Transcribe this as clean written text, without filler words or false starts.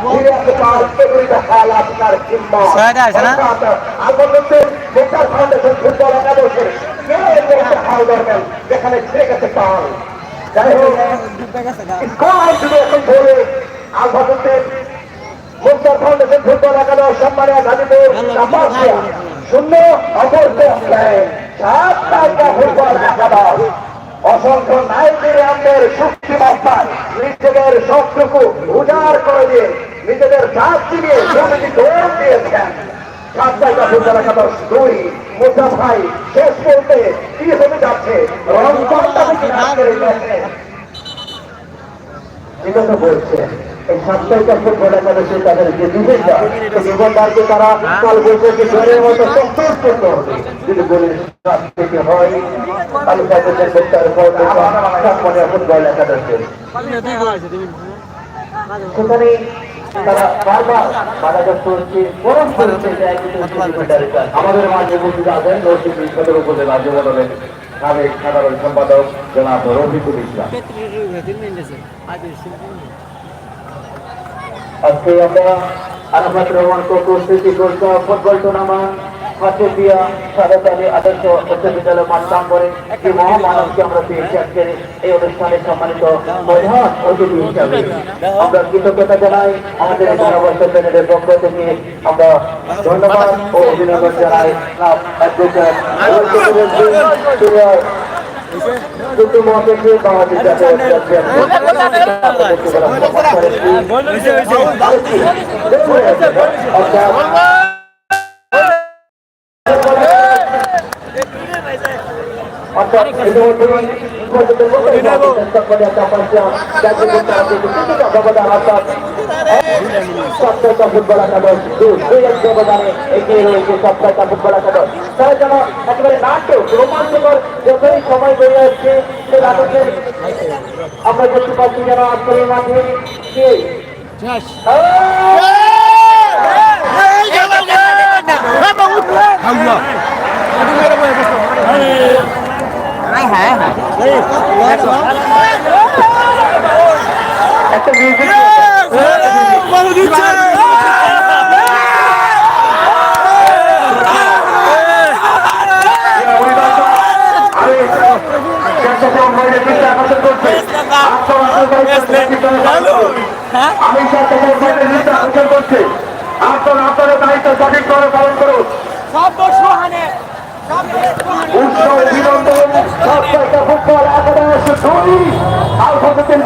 ফিরে আসতে পার এগুলিটা খেয়াল আপনার কিংবদ আলবদুদ্দিন ফাউন্ডেশন ফুটবল একাদশের হাল ধরবেন যেখানে ছিঁড়ে গেছে পাল। যাই হোক স্কোর শুধু এখন ধরে আলবদুদ্দিন মুক্তার ফাউন্ডেশন ফুটবল একাদশ সম্মানীয় গাজীপুর শূন্য অপরকে ফুটবল একাদশ অসংখ্য নাইজেরিয়ানদের শক্তিমত্তায় নিজেদের সবটুকু উজাড় করে দিয়ে নিজেদের জাত দিয়ে জমিটি দৌড় দিয়েছেন। সাতটা ফুটবল একাদশ 2 মুদ্রা ভাই শেষ বলতে কি হতে যাচ্ছে বলছে এই সাতটা ফুটবল একাদশে তাদের যে জীবনদারকে তারা কাল বলছে যে ঘরের মতো সন্তোষ করতে হবে। যদি বলে থেকে হয় তাহলে তাদের ফুটবল একাদশে সেখানে তারা বারবার বাধাগ্রস্ত হচ্ছে বরং করছে আমাদের মাঝে উপস্থিত আছেন রশিদুল সদর উপজেলা যুবদলের সাবেক সাধারণ সম্পাদক জনাব রফিকুল ইসলাম। আজকে আমরা আরাফাত রহমান কোকো স্মৃতি ফুটবল টুর্নামেন্ট হাতেপিয়া সাদত আলী আদর্শ উচ্চ বিদ্যালয় মাঠ প্রাঙ্গণে যে মহামানবকে আমরা পেয়েছি আজকের এই অনুষ্ঠানে সম্মানিত প্রধান অতিথি হিসাবে আমরা কৃতজ্ঞতা জানাই। আমাদের ধারাবর্ষ প্যানেলের পক্ষ থেকে আমরা ধন্যবাদ ও অভিনন্দন জানাই। সপ্তাহটা ফুটবল একাদশ ব্যবধানে এগিয়ে রয়েছে। সপ্তাহটা ফুটবল একাদশ তারা যেন একেবারে নাটক রোমাঞ্চকর যতই সময় বেড়ে যাচ্ছে সে নাটকের আমরা দেখতে পাচ্ছি যেন আজকের মাঠে একটা মিউজিক আমি আকর্ষণ করছি। আপনারা দায়িত্ব সঠিকভাবে পালন করুন। উৎসব বিনোদন ফুটবল একাদশ আলফাউদ্দিন